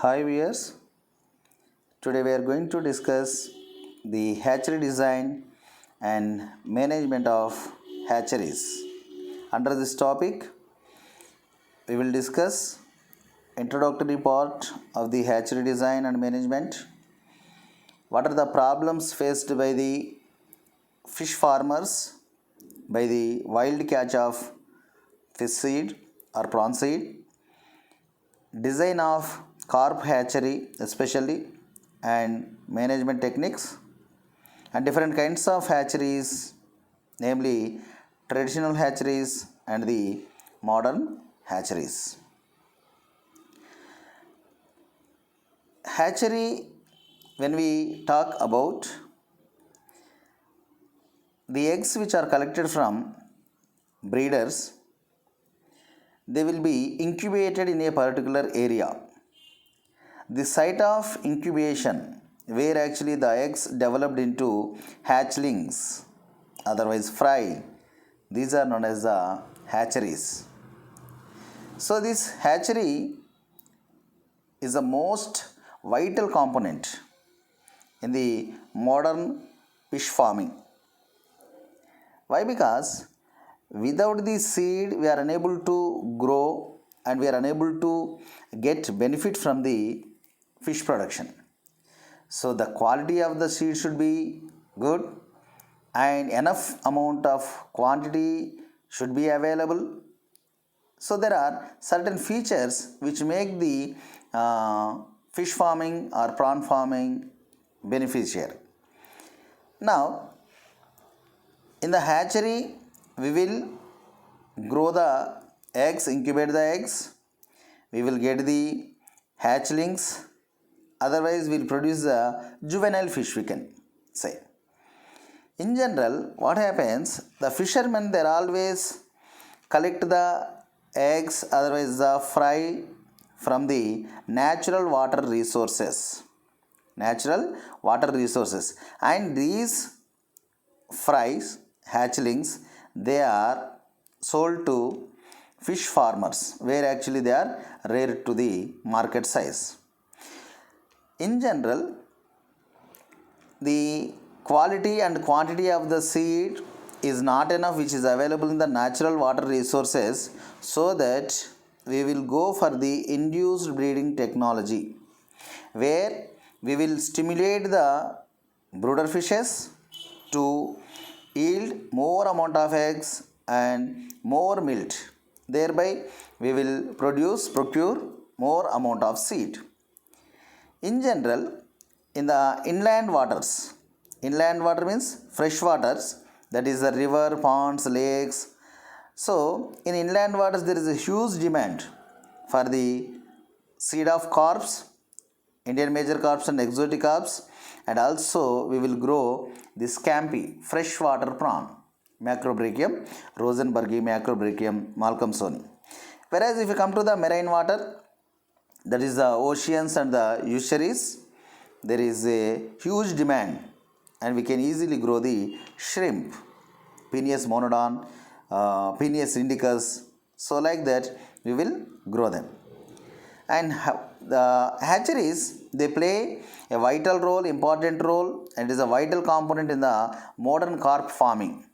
Hi viewers, today we are going to discuss the hatchery design and management of hatcheries. Under this topic, we will discuss introductory part of the hatchery design and management. What are the problems faced by the fish farmers by the wild catch of fish seed or prawn seed, design of carp hatchery especially, and management techniques, and different kinds of hatcheries, namely traditional hatcheries and the modern hatcheries. Hatchery, when we talk about the eggs which are collected from breeders, they will be incubated in a particular area. The site of incubation, where actually the eggs developed into hatchlings, otherwise fry, these are known as the hatcheries. So, this hatchery is the most vital component in the modern fish farming. Why? Because without the seed, we are unable to grow and we are unable to get benefit from the fish production. So, the quality of the seed should be good and enough amount of quantity should be available. So, there are certain features which make the fish farming or prawn farming beneficial. Now, in the hatchery, we will grow the eggs, incubate the eggs, we will get the hatchlings, otherwise we will produce the juvenile fish, we can say. In general, what happens, the fishermen, they always collect the eggs, otherwise the fry, from the natural water resources. And these fries, hatchlings, they are sold to fish farmers, where actually they are reared to the market size. In general, the quality and quantity of the seed is not enough which is available in the natural water resources, so that we will go for the induced breeding technology, where we will stimulate the brooder fishes to yield more amount of eggs and more milk. Thereby, we will procure more amount of seed. In general, in the inland waters, inland water means fresh waters, that is the river, ponds, lakes. So, in inland waters, there is a huge demand for the seed of carps, Indian major carps and exotic carps, and also we will grow the scampi, freshwater prawn, Macrobrachium rosenbergi, Macrobrachium malcolmsoni. Whereas if you come to the marine water, that is the oceans and the estuaries, there is a huge demand and we can easily grow the shrimp, Peneus monodon, Peneus indicus. So like that we will grow them. And the hatcheries, they play a vital role, important role, and is a vital component in the modern carp farming.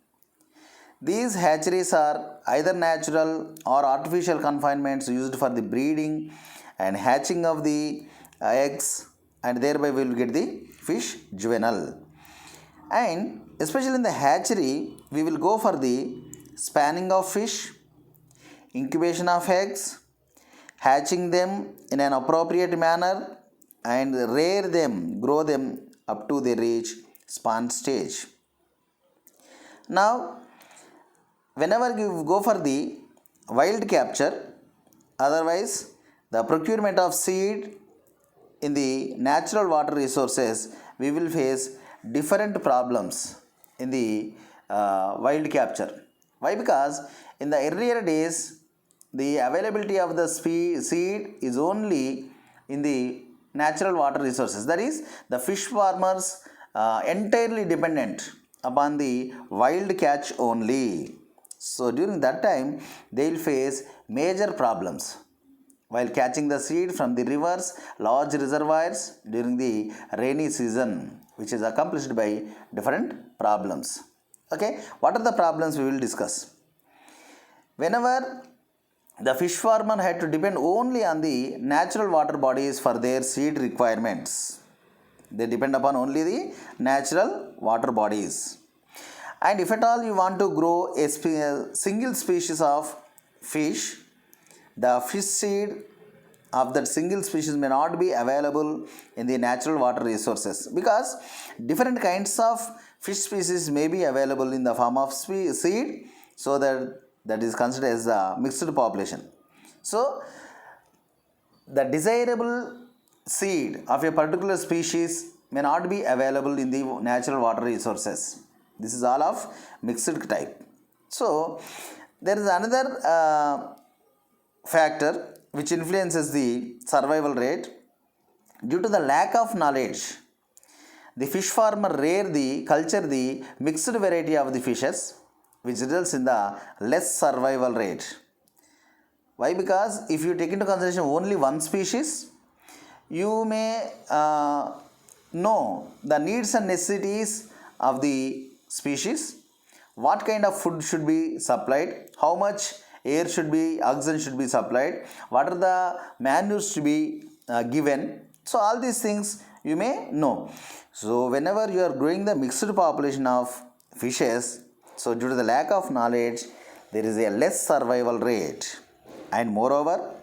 These hatcheries are either natural or artificial confinements used for the breeding and hatching of the eggs, and thereby we will get the fish juvenile. And especially in the hatchery, we will go for the spanning of fish, incubation of eggs, hatching them in an appropriate manner, and rear them, grow them up to they reach spawn stage. Now, whenever you go for the wild capture, otherwise the procurement of seed in the natural water resources, we will face different problems in the wild capture. Why? Because in the earlier days, the availability of the seed is only in the natural water resources. That is, the fish farmers entirely dependent upon the wild catch only. So during that time, they will face major problems. while catching the seed from the rivers, large reservoirs during the rainy season, which is accomplished by different problems. Okay, what are the problems we will discuss? Whenever the fish farmer had to depend only on the natural water bodies for their seed requirements. They depend upon only the natural water bodies. And if at all you want to grow a single species of fish, the fish seed of that single species may not be available in the natural water resources, because different kinds of fish species may be available in the form of seed, so that is considered as a mixed population. So the desirable seed of a particular species may not be available in the natural water resources. This is all of mixed type. So there is another factor which influences the survival rate. Due to the lack of knowledge, the fish farmer culture the mixed variety of the fishes, which results in the less survival rate. Why? Because if you take into consideration only one species, you may know the needs and necessities of the species, what kind of food should be supplied, how much air should be, oxygen should be supplied, what are the manures to be given. So all these things you may know. So whenever you are growing the mixed population of fishes, so due to the lack of knowledge, there is a less survival rate. And moreover,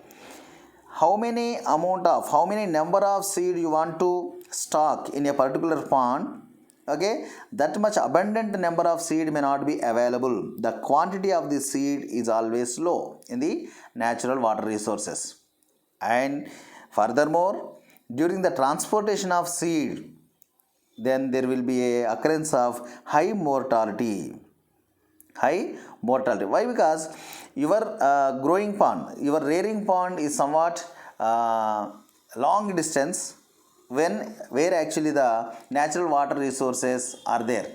how many number of seed you want to stock in a particular pond, okay, that much abundant number of seed may not be available. The quantity of the seed is always low in the natural water resources. And furthermore, during the transportation of seed, then there will be a occurrence of high mortality. Why? Because your growing pond, your rearing pond is somewhat long distance, where actually the natural water resources are there.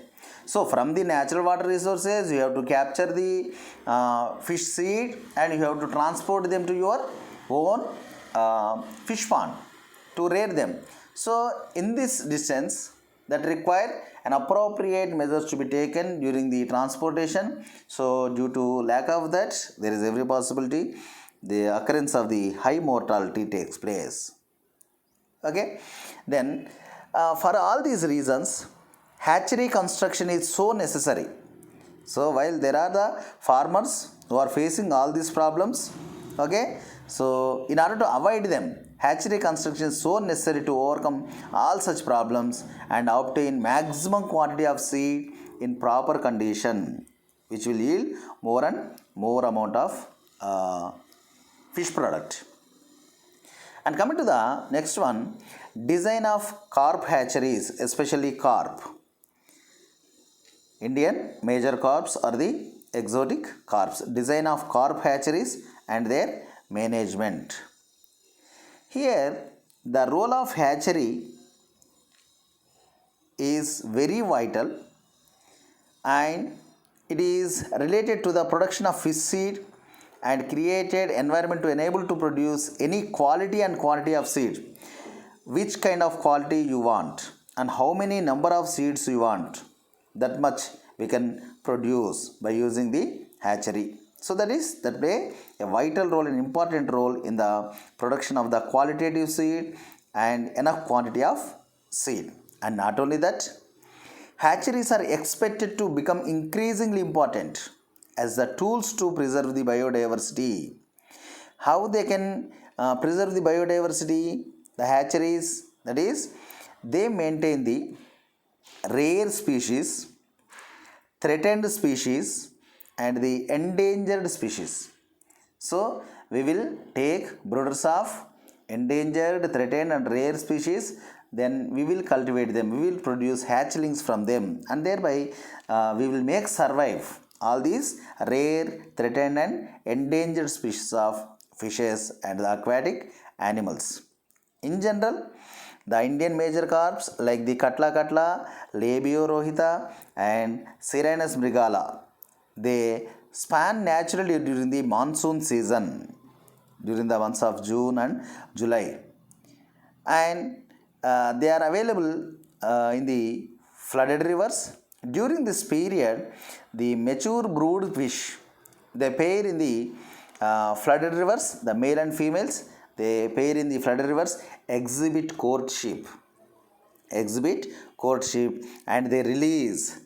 So from the natural water resources, you have to capture the fish seed and you have to transport them to your own fish pond to rear them. So in this distance, that require an appropriate measures to be taken during the transportation. So due to lack of that, there is every possibility the occurrence of the high mortality takes place. Okay, then for all these reasons, hatchery construction is so necessary. So while there are the farmers who are facing all these problems, okay, so in order to avoid them, hatchery construction is so necessary to overcome all such problems and obtain maximum quantity of seed in proper condition, which will yield more and more amount of fish product. And coming to the next one, design of carp hatcheries, especially carp. Indian major carps are the exotic carps. Design of carp hatcheries and their management. Here, the role of hatchery is very vital, and it is related to the production of fish seed and created environment to enable to produce any quality and quantity of seed. Which kind of quality you want and how many number of seeds you want, that much we can produce by using the hatchery. So that play a vital role and important role in the production of the qualitative seed and enough quantity of seed. And not only that, hatcheries are expected to become increasingly important as the tools to preserve the biodiversity. How they can preserve the biodiversity? The hatcheries, that is, they maintain the rare species, threatened species, and the endangered species. So we will take brooders of endangered, threatened and rare species, then we will cultivate them, we will produce hatchlings from them, and thereby we will make survive all these rare, threatened and endangered species of fishes and the aquatic animals. In general, the Indian major carps like the Katla Katla, Labio Rohita and Sirenus mrigala, they span naturally during the monsoon season. during the months of June and July. And they are available in the flooded rivers. During this period, the mature brood fish, they pair in the flooded rivers. The male and females, they pair in the flooded rivers, exhibit courtship, and they release,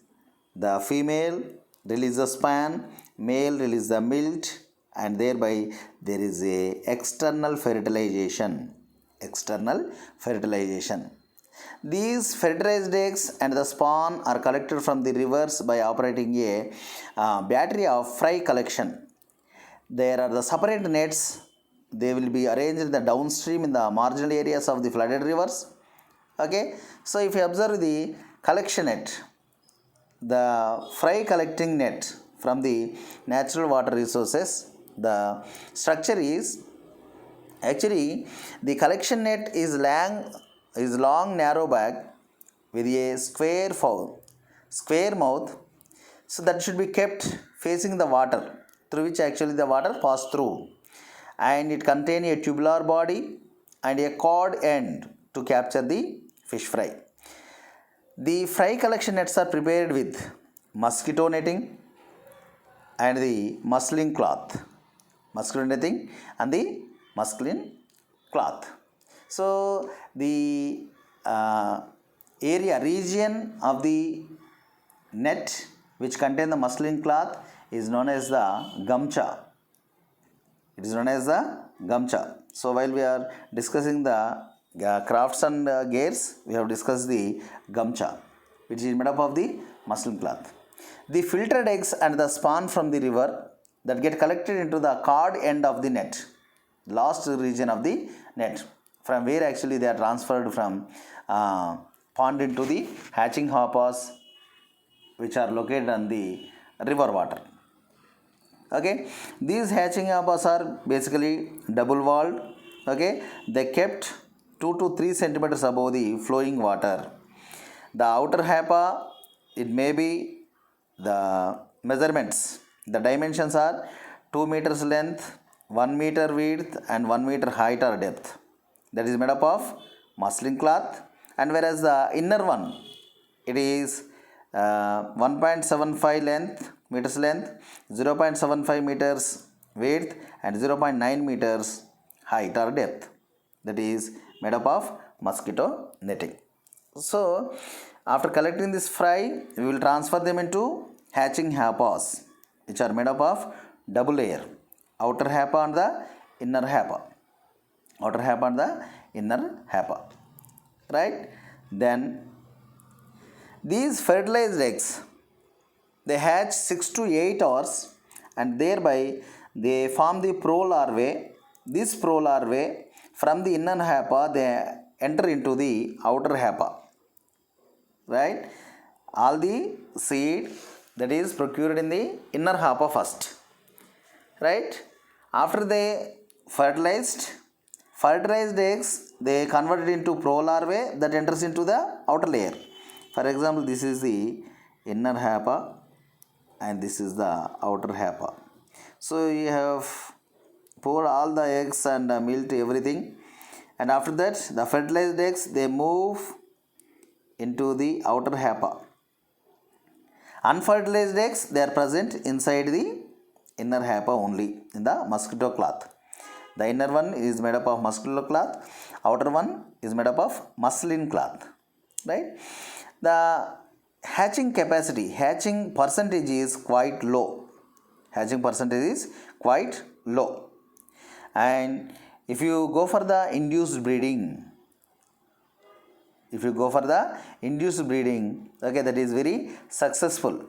the female release the sperm, male release the milt, and thereby there is a external fertilization. These fertilized eggs and the spawn are collected from the rivers by operating a battery of fry collection. There are the separate nets. They will be arranged in the downstream in the marginal areas of the flooded rivers. Okay, so if you observe the collection net, the fry collecting net from the natural water resources, the structure is actually the collection net is long narrow bag with a square mouth, so that should be kept facing the water, through which actually the water pass through, and it contain a tubular body and a cord end to capture the fish fry. The fry collection nets are prepared with mosquito netting and the muslin cloth. So the region of the net which contain the muslin cloth is known as the gamcha. So while we are discussing the crafts and gears, we have discussed the gamcha, which is made up of the muslin cloth. The filtered eggs and the spawn from the river that get collected into the cord end of the net, last region of the net, from where actually they are transferred from pond into the hatching hapas, which are located on the river water. Okay, these hatching hapas are basically double walled. Okay, they kept 2 to 3 centimeters above the flowing water. The outer hapa, it may be the measurements. The dimensions are 2 meters length, 1 meter width, and 1 meter height or depth. That is made up of muslin cloth. And whereas the inner one, it is 1.75 meters length, 0.75 meters width, and 0.9 meters height or depth. That is made up of mosquito netting. So after collecting this fry, we will transfer them into hatching hapas, which are made up of double layer, outer hapa and the inner hapa. Right? Then these fertilized eggs, they hatch 6 to 8 hours, and thereby they form the prolarvae. This prolarvae from the inner hapa, they enter into the outer hapa. Right? All the seed that is procured in the inner hapa first. Right? After they fertilized eggs, they converted into prolarvae that enters into the outer layer. For example, this is the inner hapa and this is the outer hapa. So you have poured all the eggs and milk, everything, and after that the fertilized eggs, they move into the outer hapa. Unfertilized eggs, they are present inside the inner hapa only, in the mosquito cloth. The inner one is made up of mosquito cloth, outer one is made up of muslin cloth. Right? The hatching percentage is quite low. And if you go for the induced breeding, okay, that is very successful.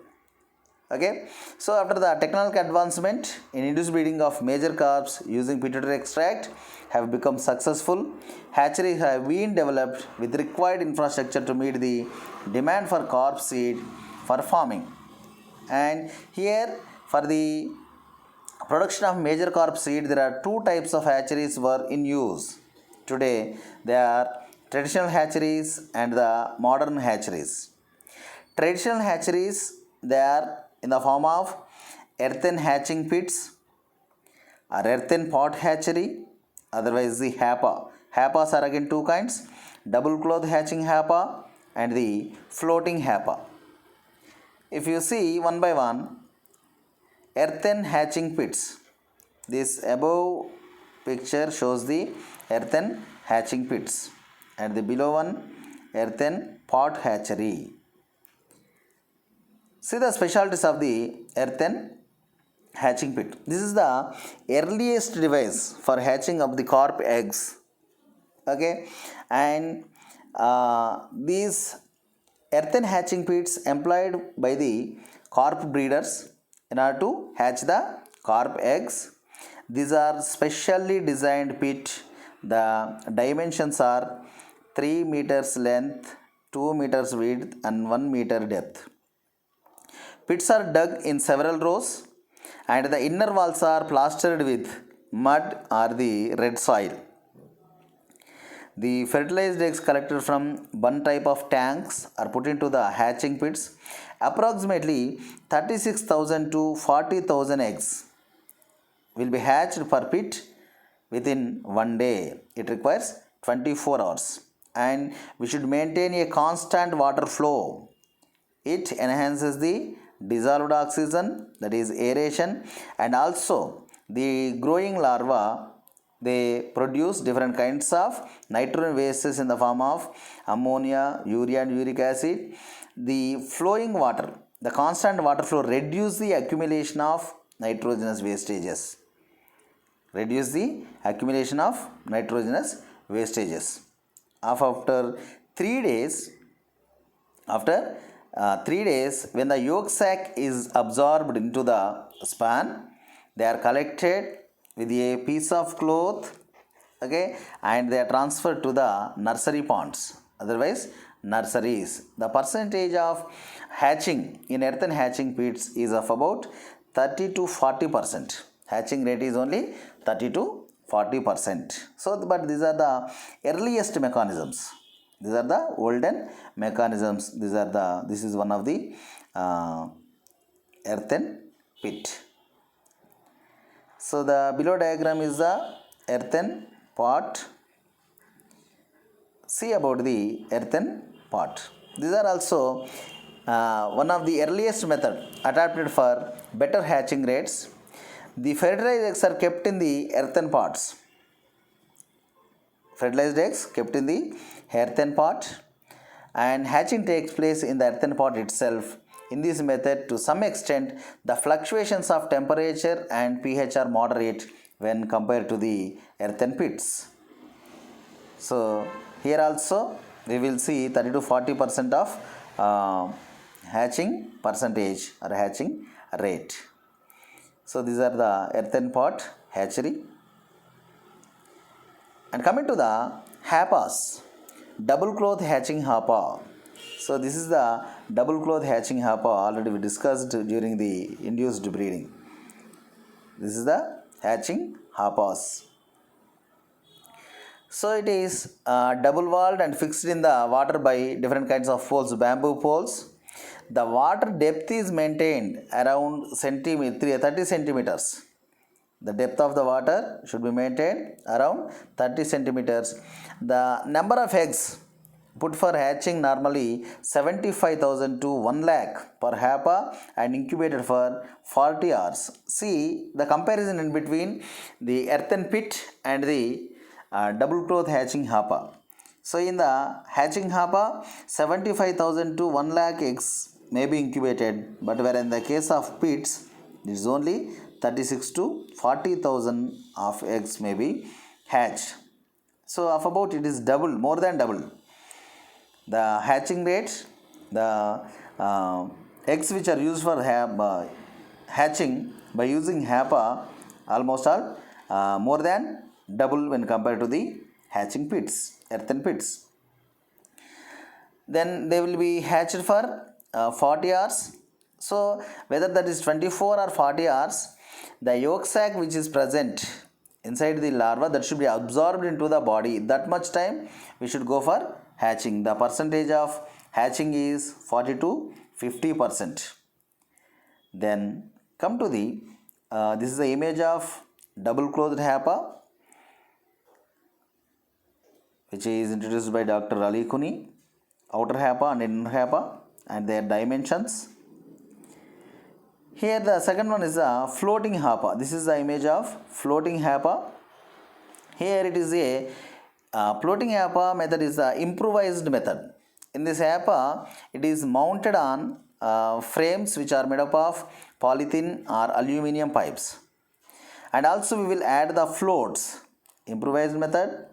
Okay, so after the technological advancement in induced breeding of major carps using pituitary extract have become successful, hatcheries have been developed with required infrastructure to meet the demand for carp seed for farming. And here, for the production of major carp seed, there are 2 types of hatcheries were in use. Today, they are traditional hatcheries and the modern hatcheries. Traditional hatcheries, they are in the form of earthen hatching pits, or earthen pot hatchery, otherwise the Hapa. Hapas are again two kinds, double cloth hatching Hapa and the floating Hapa. If you see one by one, earthen hatching pits. This above picture shows the earthen hatching pits and the below one earthen pot hatchery. See the specialties of the earthen hatching pit. This is the earliest device for hatching of the carp eggs. Okay, and these earthen hatching pits employed by the carp breeders in order to hatch the carp eggs. These are specially designed pit. The dimensions are 3 meters length, 2 meters width and 1 meter depth. Pits are dug in several rows and the inner walls are plastered with mud or the red soil. The fertilized eggs collected from one type of tanks are put into the hatching pits. Approximately 36,000 to 40,000 eggs will be hatched per pit within one day. It requires 24 hours and we should maintain a constant water flow. It enhances the dissolved oxygen, that is aeration, and also the growing larvae, they produce different kinds of nitrogen wastes in the form of ammonia, urea and uric acid. The flowing water, the constant water flow reduce the accumulation of nitrogenous wastages. Reduce the accumulation of nitrogenous wastages. After 3 days, when the yolk sac is absorbed into the span, they are collected with a piece of cloth, okay, and they are transferred to the nursery ponds, otherwise nurseries. The percentage of hatching in earthen hatching pits is of about 30 to 40%. Hatching rate is only 30 to 40%. So, but these are the earliest mechanisms. These are the olden mechanisms. This is one of the earthen pit. So the below diagram is the earthen pot. See about the earthen pot. These are also one of the earliest method adapted for better hatching rates. The fertilized eggs are kept in the earthen pots. Fertilized eggs kept in the earthen pot and hatching takes place in the earthen pot itself. In this method, to some extent, the fluctuations of temperature and pH are moderate when compared to the earthen pits. So, here also we will see 30 to 40% of hatching percentage or hatching rate. So, these are the earthen pot hatchery. And coming to the Hapas, double cloth hatching Hapa. So this is the double cloth hatching Hapa, already we discussed during the induced breeding. This is the hatching Hapas. So it is double walled and fixed in the water by different kinds of poles, bamboo poles. The water depth is maintained around 30 centimeters. The depth of the water should be maintained around 30 centimeters. The number of eggs put for hatching normally 75,000 to 1 lakh per Hapa and incubated for 40 hours. See the comparison in between the earthen pit and the double cloth hatching Hapa. So in the hatching Hapa, 75,000 to 1 lakh eggs may be incubated, but where in the case of pits, it is only 36 to 40,000 of eggs may be hatched. So of about it is double, more than double. The hatching rate, the eggs which are used for hatching by using Hapa almost all more than double when compared to the hatching pits, earthen pits. Then they will be hatched for 40 hours. So whether that is 24 or 40 hours, the yolk sac which is present inside the larva, that should be absorbed into the body. That much time we should go for hatching. The percentage of hatching is 40 to 50%. Then come to the this is the image of double closed Hapa, which is introduced by Dr. Ali Kuni, outer Hapa and inner Hapa, and their dimensions. Here the second one is a floating Hapa. This is the image of floating Hapa. Here it is a floating Hapa method is the improvised method. In this Hapa, it is mounted on frames which are made up of polythene or aluminium pipes. And also we will add the floats. Improvised method.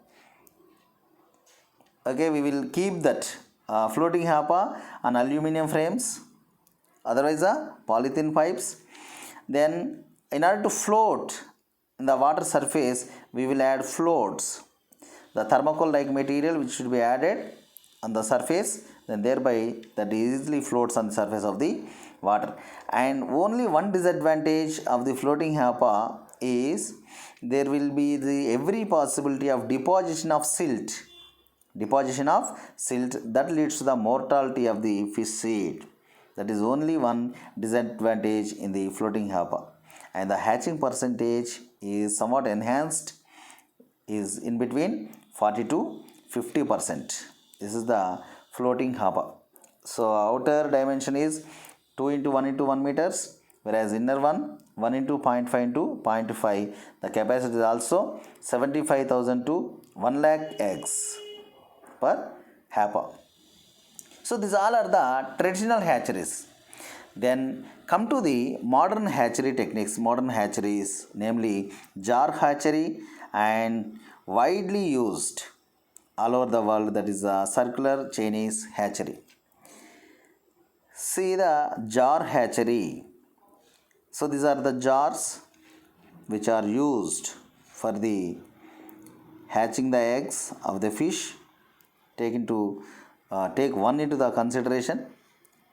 Okay, we will keep that floating Hapa on aluminium frames, otherwise polythene pipes. Then in order to float in the water surface, we will add floats. The thermocol like material which should be added on the surface, then thereby that easily floats on the surface of the water. And only one disadvantage of the floating Hapa is there will be every possibility of deposition of silt. That leads to the mortality of the fish seed. That is only one disadvantage in the floating Hapa. And the hatching percentage is somewhat enhanced, is in between 40 to 50%. This is the floating Hapa. So outer dimension is 2 into 1 into 1 meters, whereas inner one 1 into 0.5 into 0.5. The capacity is also 75,000 to 1 lakh eggs per Hapa. So these all are the traditional hatcheries. Then come to the modern hatchery techniques, modern hatcheries, namely jar hatchery and widely used all over the world, that is a circular Chinese hatchery. See the jar hatchery. So these are the jars which are used for the hatching the eggs of the fish. Take one into the consideration.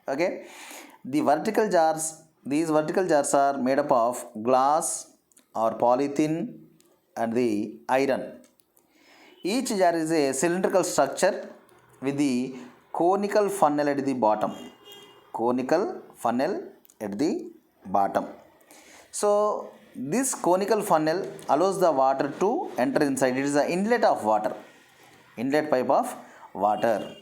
Okay, the vertical jars. These vertical jars are made up of glass or polythene and the iron. Each jar is a cylindrical structure with the conical funnel at the bottom. So this conical funnel allows the water to enter inside. It is the inlet pipe of water.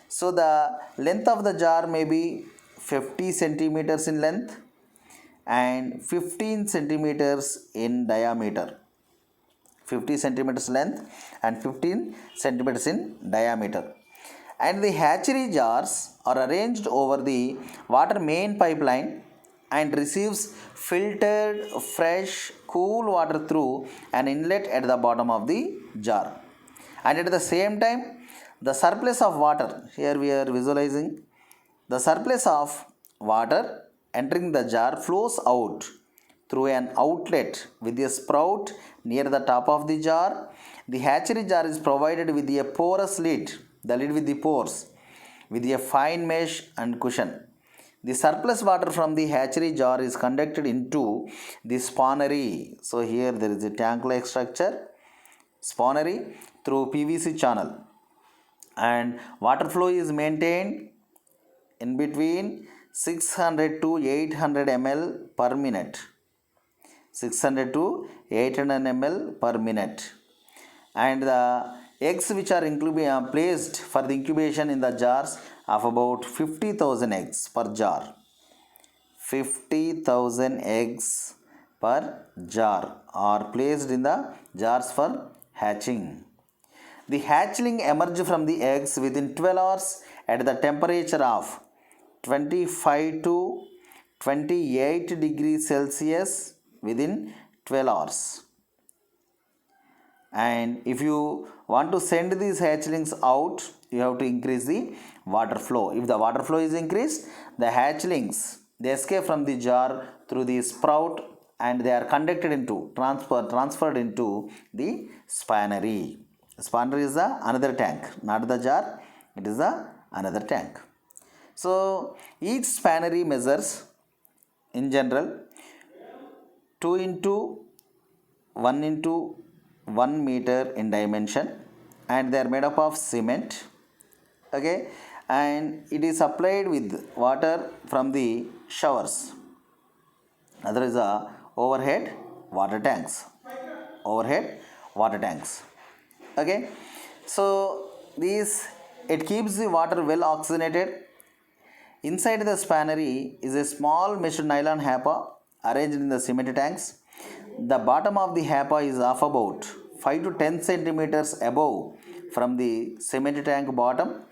So the length of the jar may be 50 centimeters in length and 15 centimeters in diameter. 50 centimeters length and 15 centimeters in diameter. And the hatchery jars are arranged over the water main pipeline and receives filtered, fresh, cool water through an inlet at the bottom of the jar. And at the same time, the surplus of water, here we are visualizing, the surplus of water entering the jar flows out through an outlet with a sprout near the top of the jar. The hatchery jar is provided with a porous lid, the lid with the pores, with a fine mesh and cushion. The surplus water from the hatchery jar is conducted into the spawnery. So here there is a tank-like structure, spawnery, through PVC channel. And water flow is maintained in between 600 to 800 ml per minute. 600 to 800 ml per minute. And the eggs which are placed for the incubation in the jars of about 50,000 eggs per jar. 50,000 eggs per jar are placed in the jars for hatching. The hatchling emerge from the eggs within 12 hours at the temperature of 25 to 28 degrees Celsius within 12 hours. And if you want to send these hatchlings out, you have to increase the water flow. If the water flow is increased, the hatchlings, they escape from the jar through the sprout and they are transferred into the spawnery. Spawnery is another tank, not the jar, it is another tank. So each spawnery measures in general 2 into 1 into 1 meter in dimension and they are made up of cement. Okay, and it is supplied with water from the showers. Other is overhead water tanks. overhead water tanks. Okay, so these, it keeps the water well oxygenated. Inside the spawnery is a small meshed nylon hapa arranged in the cement tanks. The bottom of the hapa is of about 5 to 10 centimeters above from the cement tank bottom.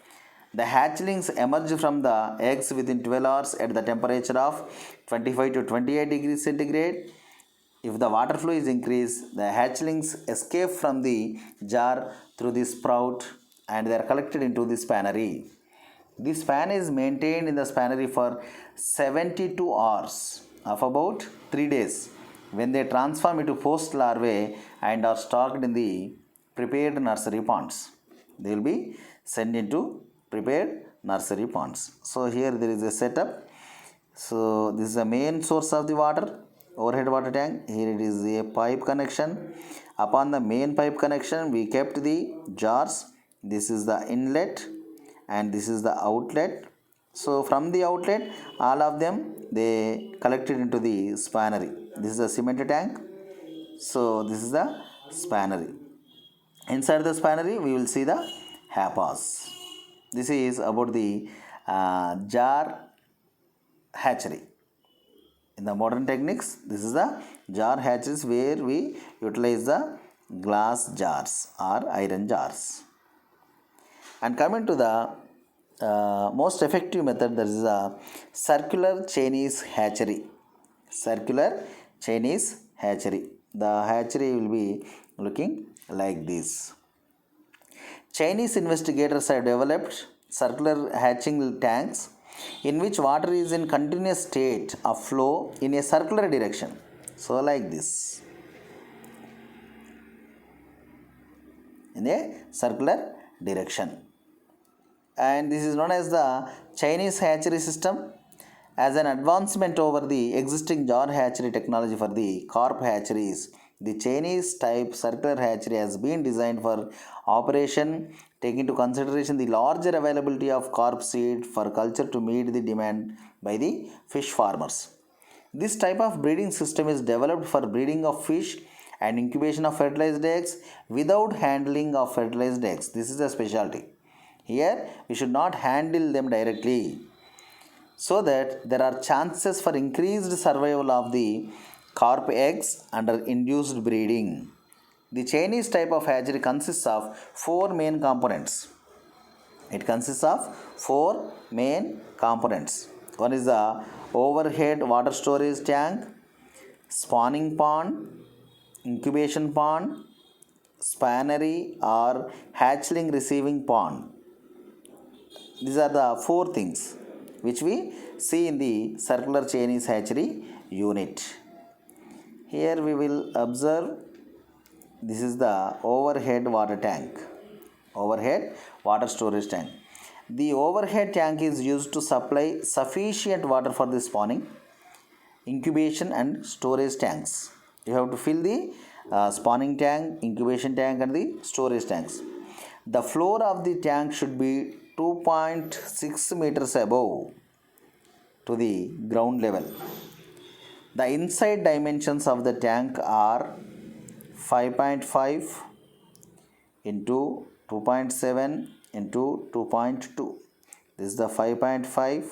The hatchlings emerge from the eggs within 12 hours at the temperature of 25 to 28 degrees centigrade. If the water flow is increased, the hatchlings escape from the jar through the sprout and they are collected into the spawnery. This fan is maintained in the spawnery for 72 hours of about 3 days when they transform into post larvae and are stocked in the prepared nursery ponds. They will be sent into prepared nursery ponds. So here there is a setup. So this is the main source of the water, overhead water tank. Here it is a pipe connection. Upon the main pipe connection, we kept the jars. This is the inlet and this is the outlet. So from the outlet, all of them they collected into the spawnery. This is the cement tank. So this is the spawnery. Inside the spawnery, we will see the hapas. This is about the jar hatchery. In the modern techniques, this is the jar hatcheries where we utilize the glass jars or iron jars. And coming to the most effective method, that is a circular Chinese hatchery. Circular Chinese hatchery. The hatchery will be looking like this. Chinese investigators have developed circular hatching tanks in which water is in continuous state of flow in a circular direction. So like this. In a circular direction. And this is known as the Chinese hatchery system as an advancement over the existing jar hatchery technology for the carp hatcheries. The Chinese type circular hatchery has been designed for operation taking into consideration the larger availability of carp seed for culture to meet the demand by the fish farmers. This type of breeding system is developed for breeding of fish and incubation of fertilized eggs without handling of fertilized eggs. This is a specialty. Here we should not handle them directly so that there are chances for increased survival of the carp eggs under induced breeding. The Chinese type of hatchery consists of 4 main components. It consists of 4 main components. One is the overhead water storage tank, spawning pond, incubation pond, spawnery or hatchling receiving pond. These are the 4 things which we see in the circular Chinese hatchery unit. Here we will observe this is the overhead water tank, overhead water storage tank. The overhead tank is used to supply sufficient water for the spawning, incubation and storage tanks. You have to fill the spawning tank, incubation tank and the storage tanks. The floor of the tank should be 2.6 meters above to the ground level. The inside dimensions of the tank are 5.5 into 2.7 into 2.2. This is the 5.5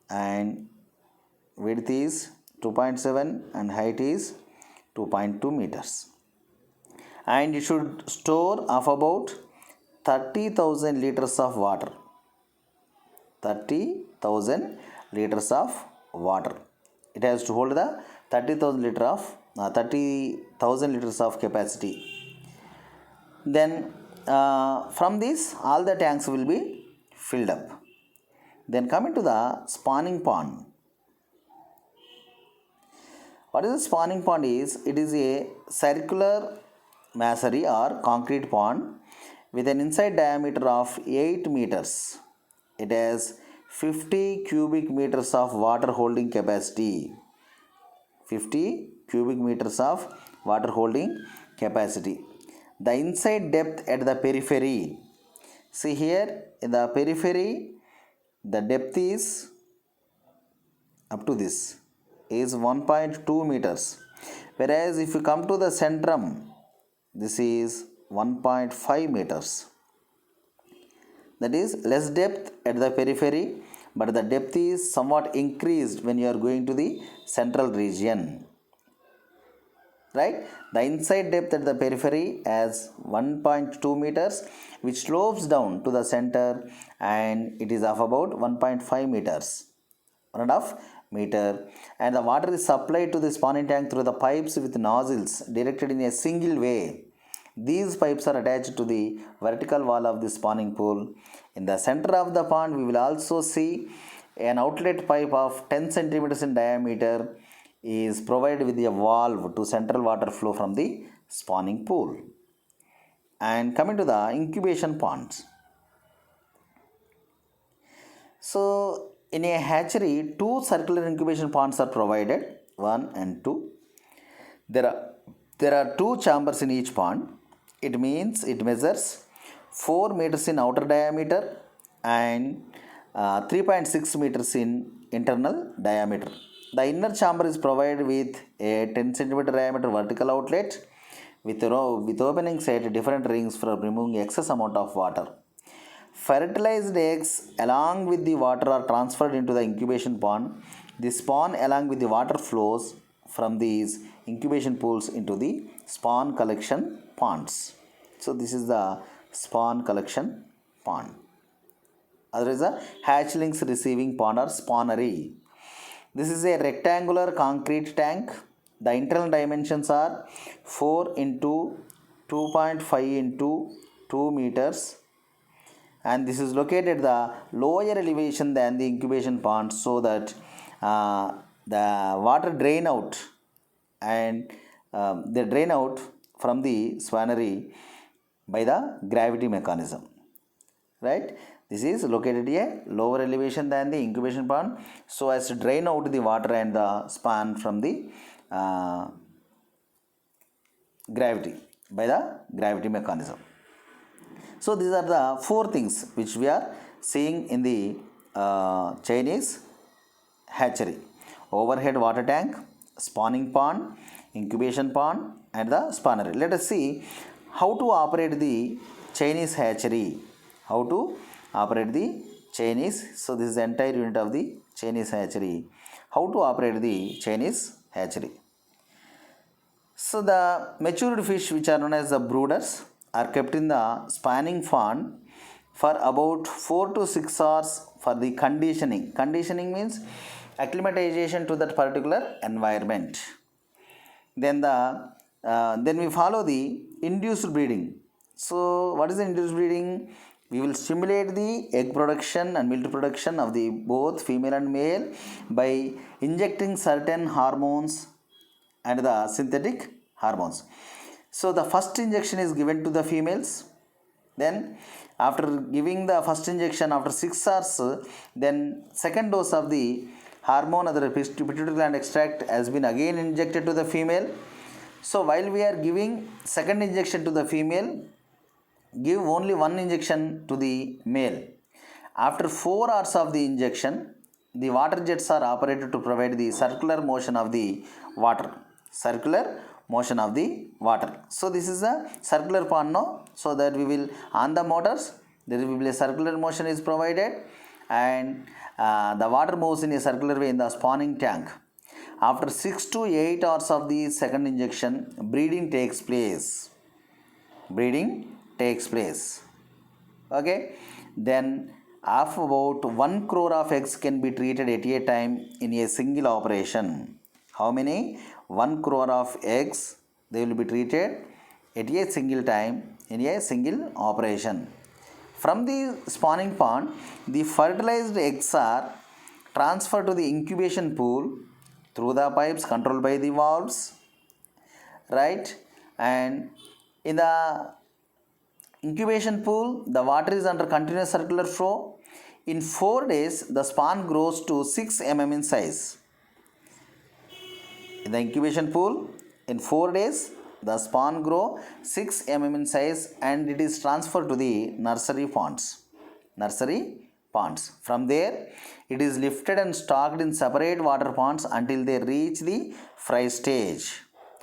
and width is 2.7 and height is 2.2 meters. And you should store of about 30,000 liters of water. 30,000 liters of water. It has to hold the 30,000 liters of capacity. Then from this all the tanks will be filled up. Then coming to the spawning pond. What is a spawning pond is? It is a circular masonry or concrete pond with an inside diameter of 8 meters. It has 50 cubic meters of water holding capacity. 50 cubic meters of water holding capacity. The inside depth at the periphery. See here in the periphery the depth is up to this is 1.2 meters, Whereas if you come to the centrum, this is 1.5 meters. That is less depth at the periphery, but the depth is somewhat increased when you are going to the central region. Right? The inside depth at the periphery as 1.2 meters, which slopes down to the center, and it is of about 1.5 meters. 1.5 meter, and the water is supplied to the spawning tank through the pipes with nozzles directed in a single way. These pipes are attached to the vertical wall of the spawning pool. In the center of the pond, we will also see an outlet pipe of 10 centimeters in diameter is provided with a valve to central water flow from the spawning pool. And coming to the incubation ponds. So, in a hatchery, two circular incubation ponds are provided, 1 and 2. There are two chambers in each pond. It means it measures 4 meters in outer diameter and 3.6 meters in internal diameter. The inner chamber is provided with a 10 centimeter diameter vertical outlet with openings at different rings for removing excess amount of water. Fertilized eggs along with the water are transferred into the incubation pond. The spawn along with the water flows from these incubation pools into the spawn collection ponds. So this is the spawn collection pond. Other is a hatchlings receiving pond or spawnery. This is a rectangular concrete tank. The internal dimensions are 4 into 2.5 into 2 meters, and this is located at the lower elevation than the incubation pond, so that the water drain out, and they drain out from the spawnery by the gravity mechanism. Right? This is located at a lower elevation than the incubation pond, so as to drain out the water and the spawn from the gravity by the gravity mechanism. So these are the four things which we are seeing in the Chinese hatchery: overhead water tank, spawning pond, incubation pond, and the spawnery. Let us see how to operate the Chinese hatchery. How to operate the Chinese. So this is the entire unit of the Chinese hatchery. How to operate the Chinese hatchery. So the matured fish, which are known as the brooders, are kept in the spawning pond for about 4 to 6 hours for the conditioning. Conditioning means acclimatization to that particular environment. Then we follow the induced breeding. So what is the induced breeding? We will stimulate the egg production and milk production of the both female and male by injecting certain hormones and the synthetic hormones. So the first injection is given to the females. Then after giving the first injection after 6 hours, then second dose of the hormone or the pituitary gland extract has been again injected to the female. So while we are giving second injection to the female, give only one injection to the male. After 4 hours of the injection, the water jets are operated to provide the circular motion of the water. Circular motion of the water. So this is a circular pond now. So that we will on the motors, there will be a circular motion is provided, and the water moves in a circular way in the spawning tank. After 6 to 8 hours of the second injection, breeding takes place. Breeding takes place. Okay. Then of about 1 crore of eggs can be treated at a time in a single operation. How many? 1 crore of eggs they will be treated at a single time in a single operation. From the spawning pond, the fertilized eggs are transferred to the incubation pool through the pipes controlled by the valves. Right? And in the incubation pool, the water is under continuous circular flow. In 4 days, the spawn grows to 6 mm in size. In the incubation pool, in 4 days, the spawn grow 6 mm in size, and it is transferred to the nursery ponds. Nursery ponds. From there, it is lifted and stocked in separate water ponds until they reach the fry stage.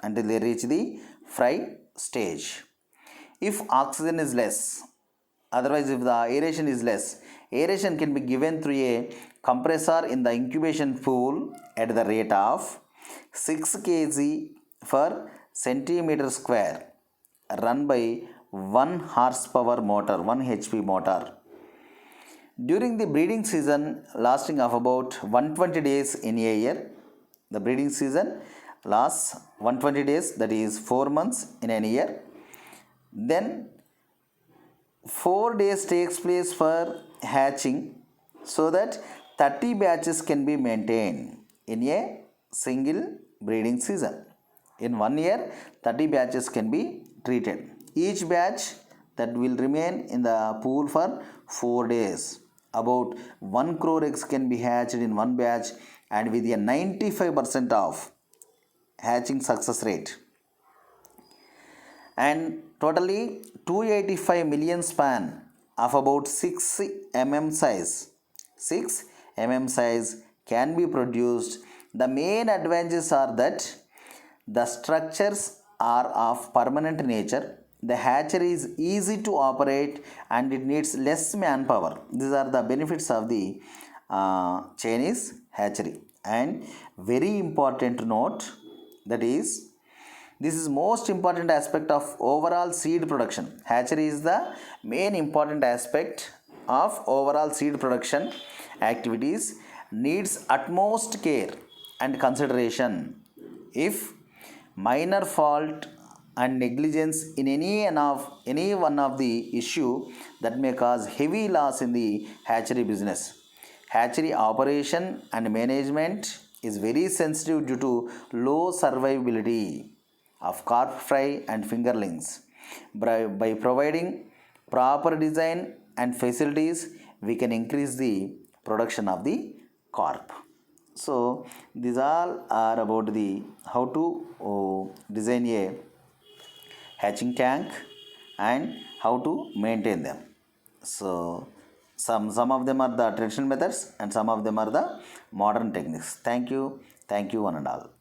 until they reach the fry stage. If oxygen is less, otherwise if the aeration is less, aeration can be given through a compressor in the incubation pool at the rate of 6 kg per centimeter square, run by 1 horsepower motor, 1 HP motor. During the breeding season lasting of about 120 days in a year, the breeding season lasts 120 days, that is 4 months in a year. Then 4 days takes place for hatching, so that 30 batches can be maintained in a single breeding season. In 1 year, 30 batches can be treated. Each batch that will remain in the pool for 4 days. About 1 crore eggs can be hatched in one batch, and with a 95% of hatching success rate. And totally 285 million span of about 6 mm size can be produced. The main advantages are that the structures are of permanent nature, the hatchery is easy to operate, and it needs less manpower. These are the benefits of the Chinese hatchery. And very important note, that is, this is most important aspect of overall seed production. Hatchery is the main important aspect of overall seed production activities, needs utmost care and consideration. If minor fault and negligence in any one of the issue, that may cause heavy loss in the hatchery business. Hatchery operation and management is very sensitive due to low survivability of carp fry and fingerlings. By providing proper design and facilities, we can increase the production of the carp. So these all are about the how to design a hatching tank and how to maintain them. So some of them are the traditional methods and some of them are the modern techniques. Thank you one and all.